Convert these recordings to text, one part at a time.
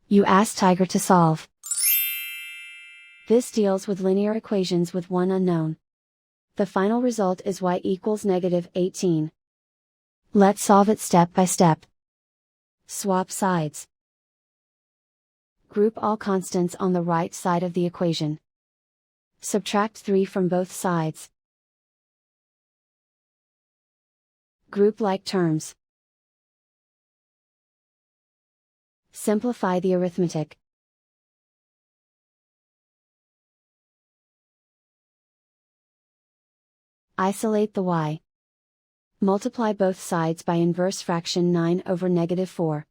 You ask Tiger to solve. This deals with linear equations with one unknown. The final result is y equals -18. Let's solve it step by step. Swap sides. Group all constants on the right side of the equation. Subtract 3 from both sides. Group like terms. Simplify the arithmetic. Isolate the y. Multiply both sides by inverse fraction 9 over -4.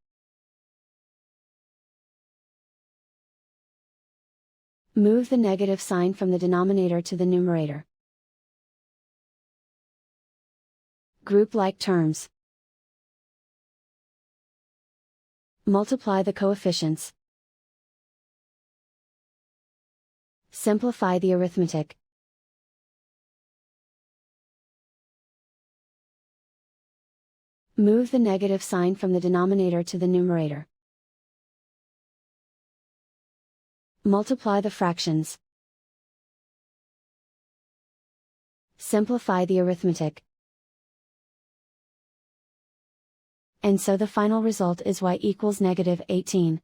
Move the negative sign from the denominator to the numerator. Group like terms. Multiply the coefficients. Simplify the arithmetic. Move the negative sign from the denominator to the numerator. Multiply the fractions. Simplify the arithmetic. And so the final result is y equals -18.